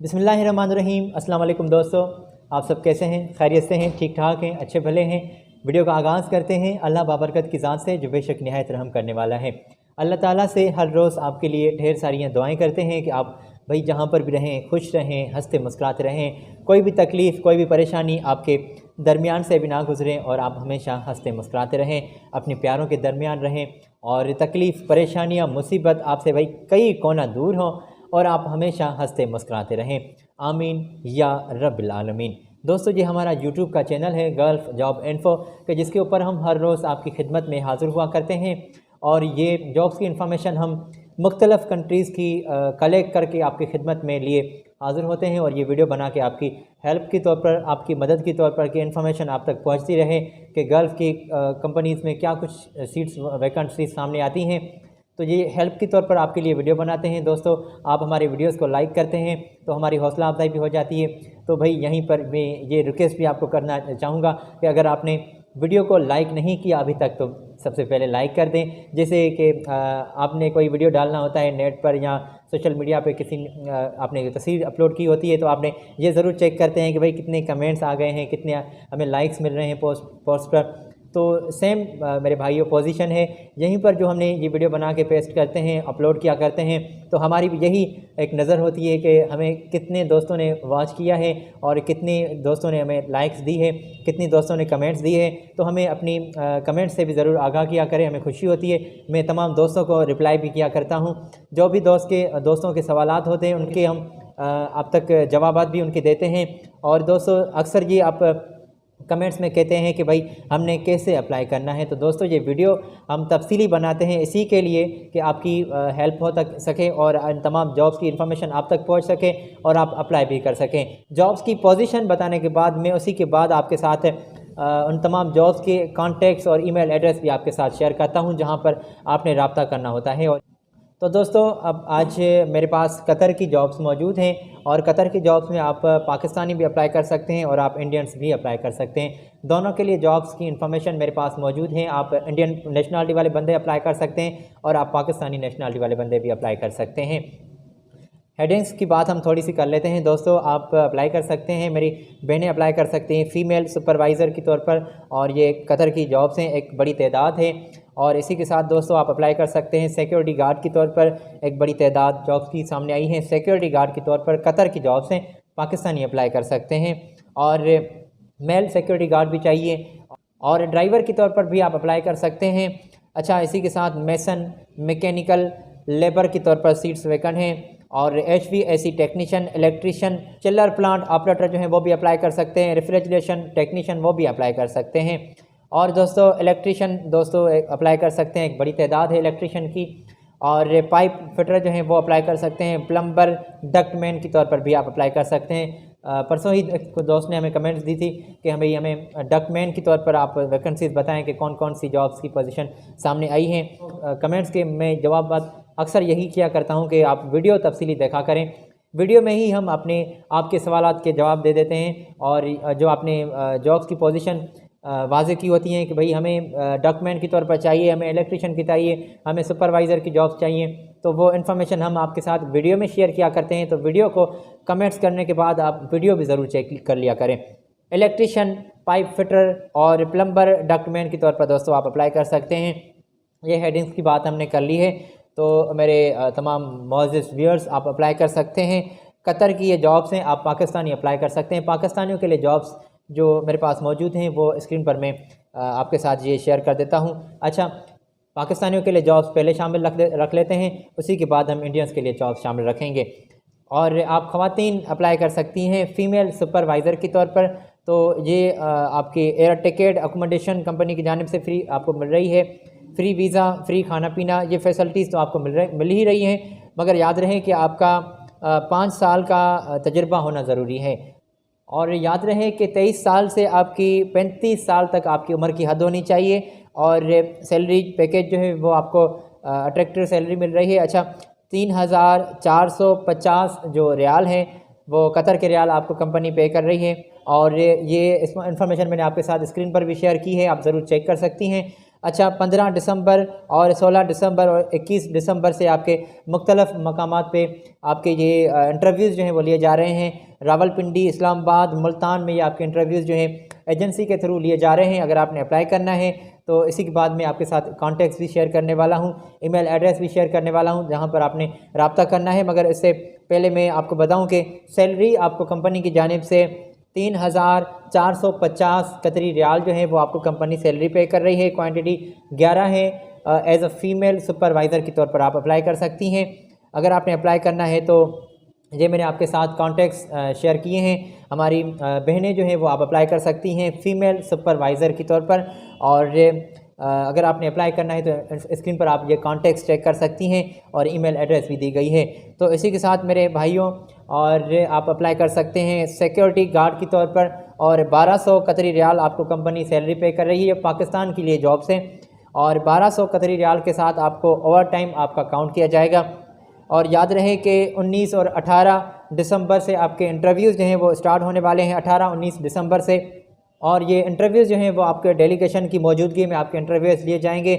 बिस्मिल्लाहिर्रहमानिर्रहीम। अस्सलाम वालेकुम दोस्तों, आप सब कैसे हैं? खैरियत से हैं? ठीक ठाक हैं? अच्छे भले हैं? वीडियो का आगाज़ करते हैं अल्लाह बाबरकत की ज़ात से जो बेशक निहायत रहम करने वाला है। अल्लाह ताला से हर रोज़ आपके लिए ढेर सारी दुआएं करते हैं कि आप भाई जहाँ पर भी रहें खुश रहें, हंसते मुस्कुराते रहें, कोई भी तकलीफ़ कोई भी परेशानी आपके दरमियान से भी ना गुज़रे और आप हमेशा हंसते मुस्कुराते रहें, अपने प्यारों के दरमियान रहें और तकलीफ़ परेशानियाँ मुसीबत आपसे भाई कई कोना दूर हों और आप हमेशा हंसते मुस्कुराते रहें। आमीन या रब्बिल आलमीन। दोस्तों, ये हमारा यूट्यूब का चैनल है गल्फ़ जॉब इन्फो के, जिसके ऊपर हम हर रोज़ आपकी खिदमत में हाज़िर हुआ करते हैं और ये जॉब्स की इन्फॉर्मेशन हम मुख्तलिफ़ कंट्रीज़ की कलेक्ट करके आपकी खिदमत में लिए हाज़िर होते हैं और ये वीडियो बना के आपकी हेल्प के तौर पर, आपकी मदद के तौर पर कि इन्फॉर्मेशन आप तक पहुँचती रहे कि गल्फ़ की कंपनीज़ में क्या कुछ सीट्स वैकेंट सीट्स सामने आती हैं। तो ये हेल्प के तौर पर आपके लिए वीडियो बनाते हैं। दोस्तों, आप हमारे वीडियोस को लाइक करते हैं तो हमारी हौसला अफजाई भी हो जाती है। तो भाई यहीं पर मैं ये रिक्वेस्ट भी आपको करना चाहूँगा कि अगर आपने वीडियो को लाइक नहीं किया अभी तक तो सबसे पहले लाइक कर दें। जैसे कि आपने कोई वीडियो डालना होता है नेट पर या सोशल मीडिया पे, किसी आपने तस्वीर अपलोड की होती है तो आपने ये ज़रूर चेक करते हैं कि भाई कितने कमेंट्स आ गए हैं, कितने हमें लाइक्स मिल रहे हैं पोस्ट पर। तो सेम मेरे भाइयों पोजीशन है यहीं पर, जो हमने ये वीडियो बना के पेस्ट करते हैं, अपलोड किया करते हैं, तो हमारी भी यही एक नज़र होती है कि हमें कितने दोस्तों ने वॉच किया है और कितने दोस्तों ने हमें लाइक्स दी है, कितने दोस्तों ने कमेंट्स दिए हैं। तो हमें अपनी कमेंट्स से भी ज़रूर आगाह किया करें, हमें खुशी होती है। मैं तमाम दोस्तों को रिप्लाई भी किया करता हूँ, जो भी दोस्तों के सवालात होते हैं उनके हम आप तक जवाबात भी उनके देते हैं। और दोस्तों, अक्सर ये आप कमेंट्स में कहते हैं कि भाई हमने कैसे अप्लाई करना है। तो दोस्तों, ये वीडियो हम तफसीली बनाते हैं इसी के लिए कि आपकी हेल्प हो तक सके और तमाम जॉब्स की इन्फॉर्मेशन आप तक पहुंच सके और आप अप्लाई भी कर सकें। जॉब्स की पोजीशन बताने के बाद मैं उसी के बाद आपके साथ उन तमाम जॉब्स के कॉन्टेक्ट्स और ईमेल एड्रेस भी आपके साथ शेयर करता हूं जहां पर आपने रब्ता करना होता है। और तो दोस्तों, अब आज मेरे पास कतर की जॉब्स मौजूद हैं और कतर की जॉब्स में आप पाकिस्तानी भी अप्लाई कर सकते हैं और आप इंडियंस भी अप्लाई कर सकते हैं। दोनों के लिए जॉब्स की इन्फॉर्मेशन मेरे पास मौजूद हैं। आप इंडियन नेशनलिटी वाले बंदे अप्लाई कर सकते हैं और आप पाकिस्तानी नेशनलिटी वाले बंदे भी अप्लाई कर सकते हैं। हेडिंग्स की बात हम थोड़ी सी कर लेते हैं। दोस्तों, आप अप्लाई कर सकते हैं, मेरी बहनें अप्लाई कर सकती हैं फ़ीमेल सुपरवाइज़र के तौर पर, और ये कतर की जॉब्स हैं, एक बड़ी तादाद है। और इसी के साथ दोस्तों आप अप्लाई कर सकते हैं सिक्योरिटी गार्ड के तौर पर, एक बड़ी तादाद जॉब्स की सामने आई हैं सिक्योरिटी गार्ड के तौर पर। कतर की जॉब्स हैं, पाकिस्तानी अप्लाई कर सकते हैं और मेल सिक्योरिटी गार्ड भी चाहिए और ड्राइवर के तौर पर भी आप अप्लाई कर सकते हैं। अच्छा, इसी के साथ मेसन मैकेनिकल लेबर के तौर पर सीट्स वैकेंट हैं और HVAC टेक्नीशियन, इलेक्ट्रीशियन, चिल्लर प्लांट ऑपरेटर जो हैं वो भी अप्लाई कर सकते हैं, रेफ्रिजरेशन टेक्नीशियन वो भी अप्लाई कर सकते हैं। और दोस्तों, इलेक्ट्रीशियन दोस्तों अप्लाई कर सकते हैं, एक बड़ी तादाद है इलेक्ट्रीशियन की। और पाइप फिटर जो हैं वो अप्लाई कर सकते हैं, प्लम्बर डक्टमैन के तौर पर भी आप अप्लाई कर सकते हैं। परसों ही कुछ दोस्त ने हमें कमेंट्स दी थी कि हमें डक्टमैन के तौर पर आप वैकेंसीज बताएं कि कौन कौन सी जॉब्स की पोजीशन सामने आई हैं। कमेंट्स के मैं जवाब अक्सर यही किया करता हूं कि आप वीडियो तफसीली देखा करें, वीडियो में ही हम आपके सवालात के जवाब दे देते हैं। और जो आपने जॉब्स की पोजीशन वाज़े की होती हैं कि भाई हमें डॉक्यूमेंट के तौर पर चाहिए, हमें इलेक्ट्रीशियन की चाहिए, हमें सुपरवाइज़र की जॉब्स चाहिए, तो वो इन्फॉर्मेशन हम आपके साथ वीडियो में शेयर किया करते हैं। तो वीडियो को कमेंट्स करने के बाद आप वीडियो भी ज़रूर चेक कर लिया करें। इलेक्ट्रीशियन, पाइप फिटर और प्लम्बर डॉक्यूमेंट के तौर पर दोस्तों आप अप्लाई कर सकते हैं। ये हेडिंग्स की बात हमने कर ली है, तो मेरे तमाम मोअज़्ज़िज़ व्यूअर्स आप अप्लाई कर सकते हैं। कतर की ये जॉब्स हैं, आप पाकिस्तानी अप्लाई कर सकते हैं। पाकिस्तानियों के लिए जॉब्स जो मेरे पास मौजूद हैं वो स्क्रीन पर मैं आपके साथ ये शेयर कर देता हूँ। अच्छा, पाकिस्तानियों के लिए जॉब्स पहले शामिल रख लेते हैं, उसी के बाद हम इंडियंस के लिए जॉब्स शामिल रखेंगे। और आप ख़वातीन अप्लाई कर सकती हैं फ़ीमेल सुपरवाइज़र के तौर पर। तो ये आपके एयर टिकट अकोमोडेशन कंपनी की जानिब से फ्री आपको मिल रही है, फ्री वीज़ा, फ्री खाना पीना, ये फैसिलिटीज़ तो आपको मिल ही रही हैं। मगर याद रहे कि आपका 5 साल का तजुर्बा होना ज़रूरी है और याद रहे कि 23 साल से आपकी 35 साल तक आपकी उम्र की हद होनी चाहिए। और सैलरी पैकेज जो है वो आपको अट्रैक्टिव सैलरी मिल रही है। अच्छा, 3,450 जो रियाल हैं वो कतर के रियाल आपको कंपनी पे कर रही है। और ये इस इन्फॉर्मेशन मैंने आपके साथ स्क्रीन पर भी शेयर की है, आप ज़रूर चेक कर सकती हैं। अच्छा, 15 दिसंबर और 16 दिसंबर और 21 दिसंबर से आपके मुख्तलिफ मकामात पे आपके ये इंटरव्यूज़ जो हैं वो लिए जा रहे हैं। रावलपिंडी, इस्लामाबाद, मुल्तान में ये आपके इंटरव्यूज़ जो हैं एजेंसी के थ्रू लिए जा रहे हैं। अगर आपने अप्लाई करना है तो इसी के बाद मैं आपके साथ कॉन्टैक्ट्स भी शेयर करने वाला हूँ, ईमेल एड्रेस भी शेयर करने वाला हूँ जहाँ पर आपने रब्ता करना है। मगर इससे पहले मैं आपको बताऊँ कि सैलरी आपको कंपनी की जानिब से 3,450 कतरी रियाल जो है वो आपको कंपनी सैलरी पे कर रही है। क्वांटिटी 11 है। एज अ फ़ीमेल सुपरवाइज़र के तौर पर आप अप्लाई कर सकती हैं। अगर आपने अप्लाई करना है तो ये मैंने आपके साथ कॉन्टैक्ट्स शेयर किए हैं। हमारी बहनें जो हैं वो आप अप्लाई कर सकती हैं फ़ीमेल सुपरवाइज़र के तौर पर। और अगर आपने अप्लाई करना है तो स्क्रीन पर आप ये कॉन्टैक्ट्स चेक कर सकती हैं और ईमेल एड्रेस भी दी गई है। तो इसी के साथ मेरे भाइयों, और आप अप्लाई कर सकते हैं सिक्योरिटी गार्ड के तौर पर, और 1200 कतरी रियाल आपको कंपनी सैलरी पे कर रही है। पाकिस्तान के लिए जॉब्स हैं और 1200 कतरी रियाल के साथ आपको ओवर टाइम आपका काउंट किया जाएगा। और याद रहे कि 19 और 18 दिसंबर से आपके इंटरव्यूज़ जो हैं वो स्टार्ट होने वाले हैं, 18-19 दिसंबर से। और ये इंटरव्यूज़ जो हैं वो आपके डेलीगेशन की मौजूदगी में आपके इंटरव्यूज़ लिए जाएंगे।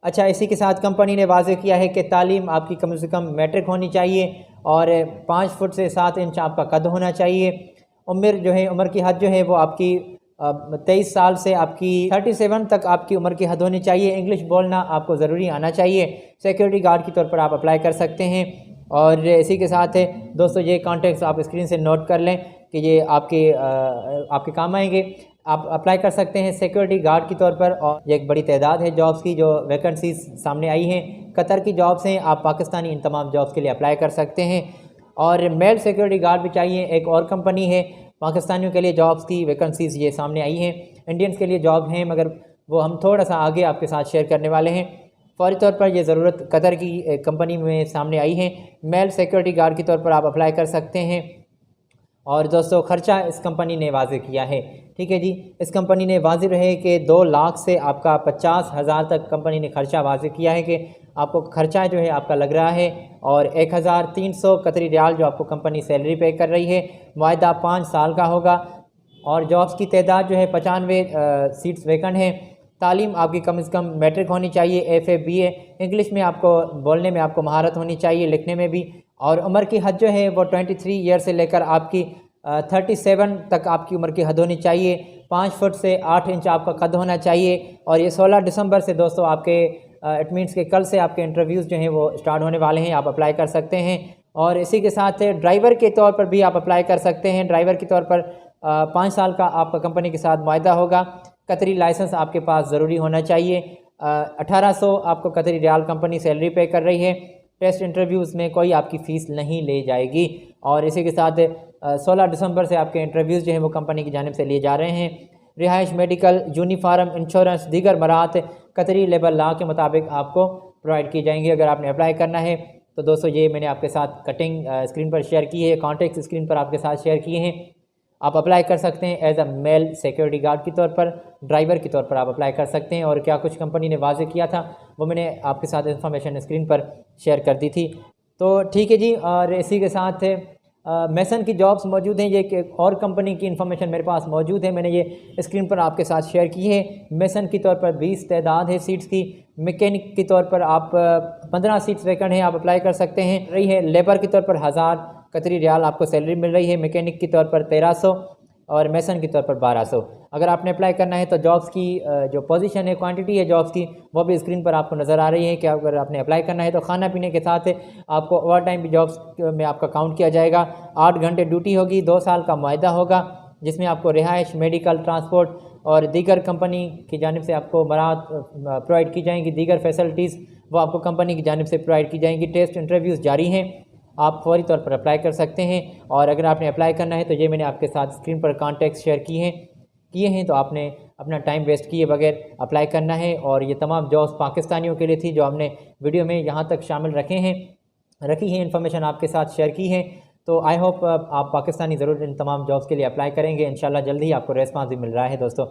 अच्छा, इसी के साथ कंपनी ने वाज़ेह किया है कि तालीम आपकी कम से कम मैट्रिक होनी चाहिए और 5 फुट से 7 इंच आपका कद होना चाहिए। उम्र जो है, उम्र की हद जो है वो आपकी 23 साल से आपकी 37 तक आपकी उम्र की हद होनी चाहिए। इंग्लिश बोलना आपको ज़रूरी आना चाहिए। सिक्योरिटी गार्ड के तौर पर आप अप्लाई कर सकते हैं। और इसी के साथ दोस्तों ये कॉन्टैक्ट्स आप स्क्रीन से नोट कर लें कि ये आपके काम आएंगे। आप अप्लाई कर सकते हैं सिक्योरिटी गार्ड के तौर पर। और ये एक बड़ी तादाद है जॉब्स की जो वैकेंसीज सामने आई हैं। कतर की जॉब्स हैं, आप पाकिस्तानी इन तमाम जॉब्स के लिए अप्लाई कर सकते हैं। और मेल सिक्योरिटी गार्ड भी चाहिए। एक और कंपनी है, पाकिस्तानियों के लिए जॉब्स की वैकेंसीज ये सामने आई हैं। इंडियंस के लिए जॉब हैं मगर वो हम थोड़ा सा आगे आपके साथ शेयर करने वाले हैं। फौरी तौर पर ये ज़रूरत कतर की कंपनी में सामने आई है। मेल सिक्योरिटी गार्ड के तौर पर आप अप्लाई कर सकते हैं। और दोस्तों ख़र्चा इस कंपनी ने वाज़ेह किया है, ठीक है जी। इस कंपनी ने वाज़ेह रहे कि 2 लाख से आपका 50,000 तक कंपनी ने ख़र्चा वाज़ेह किया है कि आपको ख़र्चा जो है आपका लग रहा है। और 1,300 कतरी रियाल जो आपको कंपनी सैलरी पे कर रही है। मुआहदा 5 साल का होगा। और जॉब्स की तादाद जो है 95 सीट्स वैकेंट हैं। तालीम आपकी कम से कम मैट्रिक होनी चाहिए, FA BA। इंग्लिश में आपको बोलने में आपको महारत होनी चाहिए, लिखने में भी। और उम्र की हद जो है वो 23 ईयर से लेकर आपकी 37 तक आपकी उम्र की हद होनी चाहिए। 5 फुट से 8 इंच आपका कद होना चाहिए। और ये 16 दिसंबर से दोस्तों आपके इट मीन्स के कल से आपके इंटरव्यूज़ जो हैं वो स्टार्ट होने वाले हैं, आप अप्लाई कर सकते हैं। और इसी के साथ ड्राइवर के तौर पर भी आप अप्लाई कर सकते हैं। ड्राइवर के तौर पर 5 साल का आपका कंपनी के साथ मुआहदा होगा। कतरी लाइसेंस आपके पास ज़रूरी होना चाहिए। 1800 आपको कतरी रियाल कंपनी सैलरी पे कर रही है। टेस्ट इंटरव्यूज़ में कोई आपकी फ़ीस नहीं ले जाएगी। और इसी के साथ 16 दिसंबर से आपके इंटरव्यूज़ जो हैं वो कंपनी की जानिब से लिए जा रहे हैं। रिहाइश, मेडिकल, यूनिफार्म, इंश्योरेंस, दीगर बरात कतरी लेबर लॉ के मुताबिक आपको प्रोवाइड की जाएंगी अगर आपने अप्लाई करना है। तो दोस्तों ये मैंने आपके साथ कटिंग स्क्रीन पर शेयर की है, कॉन्टैक्ट स्क्रीन पर आपके साथ शेयर किए हैं। आप अप्लाई कर सकते हैं as a male security guard के तौर पर, ड्राइवर के तौर पर आप अप्लाई कर सकते हैं। और क्या कुछ कंपनी ने वाज़ेह किया था वो मैंने आपके साथ इन्फॉर्मेशन स्क्रीन पर शेयर कर दी थी। तो ठीक है जी। और इसी के साथ मेसन की जॉब्स मौजूद हैं। ये एक और कंपनी की इन्फॉर्मेशन मेरे पास मौजूद है, मैंने ये स्क्रीन पर आपके साथ शेयर की है। मेसन की तौर पर 20 तादाद है सीट्स की। मैकेनिक के तौर पर आप 15 सीट्स वैकेंट हैं, आप अप्लाई कर सकते हैं। रही है लेबर के तौर पर 1000 कतरी रियाल आपको सैलरी मिल रही है। मैकेनिक के तौर पर 1300 और मेसन के तौर पर 1200। अगर आपने अप्लाई करना है तो जॉब्स की जो पोजीशन है, क्वांटिटी है जॉब्स की, वो भी स्क्रीन पर आपको नज़र आ रही है कि अगर आपने अप्लाई करना है तो खाना पीने के साथ आपको ओवर टाइम भी जॉब्स में आपका काउंट किया जाएगा। 8 घंटे ड्यूटी होगी। 2 साल का मुआहदा होगा जिसमें आपको रिहाइश, मेडिकल, ट्रांसपोर्ट और दीगर कंपनी की जानिब से आपको बरात प्रोवाइड की जाएंगी। दीगर फैसिलिटीज़ वो आपको कंपनी की जानिब से प्रोवाइड की जाएंगी। टेस्ट इंटरव्यूज़ जारी हैं, आप फौरी तौर पर अप्लाई कर सकते हैं। और अगर आपने अप्लाई करना है तो ये मैंने आपके साथ स्क्रीन पर कॉन्टैक्ट शेयर किए हैं तो आपने अपना टाइम वेस्ट किए बगैर अप्लाई करना है। और ये तमाम जॉब्स पाकिस्तानियों के लिए थी जो हमने वीडियो में यहाँ तक शामिल रखी हैं इन्फॉर्मेशन आपके साथ शेयर की है। तो आई होप आप पाकिस्तानी ज़रूर इन तमाम जॉब्स के लिए अप्लाई करेंगे। इंशाल्लाह जल्द ही आपको रेस्पॉन्स भी मिल रहा है। दोस्तों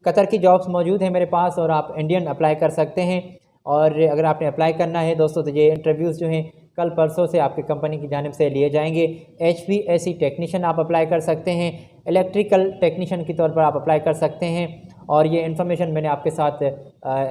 कतर की जॉब्स मौजूद हैं मेरे पास और आप इंडियन अप्लाई कर सकते हैं। और अगर आपने अप्लाई करना है दोस्तों तो ये इंटरव्यूज़ जो हैं कल परसों से आपकी कंपनी की जानिब से लिए जाएंगे। HVAC टेक्नीशियन आप अप्लाई कर सकते हैं। इलेक्ट्रिकल टेक्नीशियन के तौर पर आप अप्लाई कर सकते हैं। और ये इन्फॉर्मेशन मैंने आपके साथ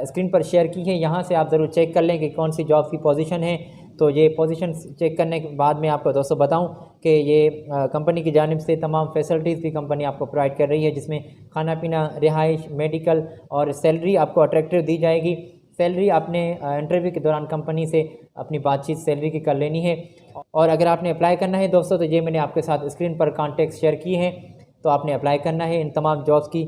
स्क्रीन पर शेयर की है। यहाँ से आप ज़रूर चेक कर लें कि कौन सी जॉब्स की पोजीशन है। तो ये पोजीशन चेक करने के बाद मैं आपको दोस्तों बताऊं कि ये कंपनी की जानिब से तमाम फैसिलिटीज़ भी कंपनी आपको प्रोवाइड कर रही है, जिसमें खाना पीना, रिहाइश, मेडिकल और सैलरी आपको अट्रैक्टिव दी जाएगी। सैलरी आपने इंटरव्यू के दौरान कंपनी से अपनी बातचीत सैलरी की कर लेनी है। और अगर आपने अप्लाई करना है दोस्तों, तो ये मैंने आपके साथ स्क्रीन पर कॉन्टैक्ट शेयर किए हैं, तो आपने अप्लाई करना है। इन तमाम जॉब्स की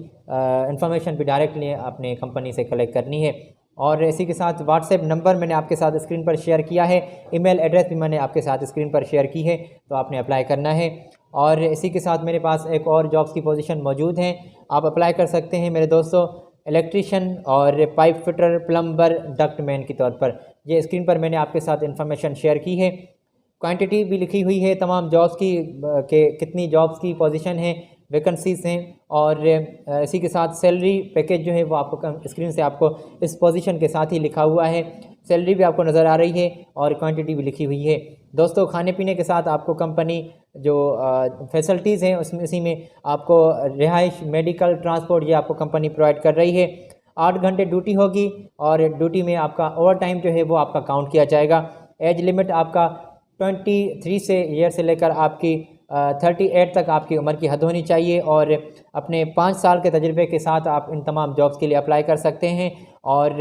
इंफॉर्मेशन भी डायरेक्टली आपने कंपनी से कलेक्ट करनी है। और इसी के साथ व्हाट्सएप नंबर मैंने आपके साथ स्क्रीन पर शेयर किया है, ईमेल एड्रेस भी मैंने आपके साथ स्क्रीन पर शेयर की है, तो आपने अप्लाई करना है। और इसी के साथ मेरे पास एक और जॉब्स की पोजीशन मौजूद हैं, आप अप्लाई कर सकते हैं मेरे दोस्तों। इलेक्ट्रीशियन और पाइप फिटर, प्लम्बर, डक्टमैन के तौर पर ये स्क्रीन पर मैंने आपके साथ इन्फॉर्मेशन शेयर की है। क्वांटिटी भी लिखी हुई है तमाम जॉब्स की, के कितनी जॉब्स की पोजीशन है, वैकेंसीज हैं, और इसी के साथ सैलरी पैकेज जो है वो आपको स्क्रीन से आपको इस पोजीशन के साथ ही लिखा हुआ है। सैलरी भी आपको नज़र आ रही है और क्वांटिटी भी लिखी हुई है। दोस्तों, खाने पीने के साथ आपको कंपनी जो फैसिलिटीज़ हैं उसमें इसी में आपको रिहाइश, मेडिकल, ट्रांसपोर्ट ये आपको कंपनी प्रोवाइड कर रही है। 8 घंटे ड्यूटी होगी और ड्यूटी में आपका ओवर टाइम जो है वो आपका काउंट किया जाएगा। एज लिमिट आपका 23 ईयर से लेकर आपकी 38 तक आपकी उम्र की हद होनी चाहिए, और अपने 5 साल के तजुर्बे के साथ आप इन तमाम जॉब्स के लिए अप्लाई कर सकते हैं। और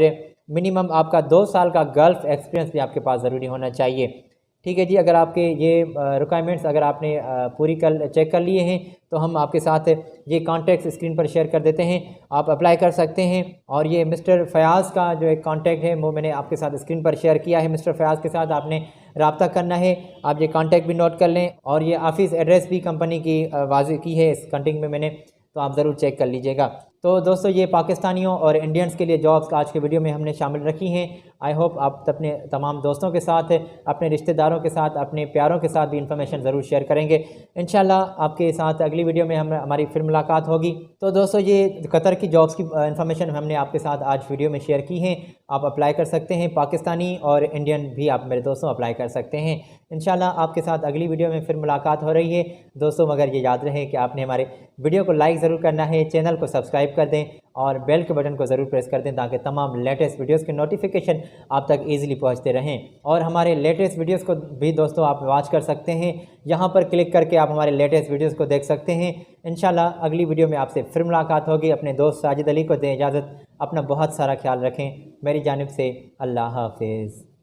मिनिमम आपका 2 साल का गल्फ एक्सपीरियंस भी आपके पास ज़रूरी होना चाहिए। ठीक है जी, अगर आपके ये रिक्वायरमेंट्स अगर आपने पूरी चेक कर लिए हैं, तो हम आपके साथ ये कॉन्टैक्ट स्क्रीन पर शेयर कर देते हैं, आप अप्लाई कर सकते हैं। और ये मिस्टर फयाज़ का जो एक कॉन्टैक्ट है वो मैंने आपके साथ स्क्रीन पर शेयर किया है। मिस्टर फयाज़ के साथ आपने रब्ता करना है, आप ये कॉन्टैक्ट भी नोट कर लें, और ये ऑफिस एड्रेस भी कंपनी की वाज़ेह की है इस कंटेंट में मैंने, तो आप ज़रूर चेक कर लीजिएगा। तो दोस्तों, ये पाकिस्तानियों और इंडियंस के लिए जॉब्स आज के वीडियो में हमने शामिल रखी हैं। आई होप आप अपने तमाम दोस्तों के साथ, अपने रिश्तेदारों के साथ, अपने प्यारों के साथ भी इन्फॉर्मेशन ज़रूर शेयर करेंगे। इंशाल्लाह आपके साथ अगली वीडियो में हमारी फिर मुलाकात होगी। तो दोस्तों, ये कतर की जॉब्स की इन्फॉर्मेशन हमने आपके साथ आज वीडियो में शेयर की हैं, आप अप्लाई कर सकते हैं। पाकिस्तानी और इंडियन भी आप मेरे दोस्तों अप्लाई कर सकते हैं। इंशाल्लाह आपके साथ अगली वीडियो में फिर मुलाकात हो रही है दोस्तों। मगर ये याद रहे कि आपने हमारे वीडियो को लाइक ज़रूर करना है, चैनल को सब्सक्राइब कर दें और बेल के बटन को ज़रूर प्रेस कर दें, ताकि तमाम लेटेस्ट वीडियोस के नोटिफिकेशन आप तक ईज़िली पहुंचते रहें। और हमारे लेटेस्ट वीडियोस को भी दोस्तों आप वॉच कर सकते हैं, यहाँ पर क्लिक करके आप हमारे लेटेस्ट वीडियोस को देख सकते हैं। इंशाल्लाह अगली वीडियो में आपसे फिर मुलाकात होगी। अपने दोस्त साजिद अली को दें इजाज़त, अपना बहुत सारा ख्याल रखें। मेरी जानिब से अल्लाह हाफिज़।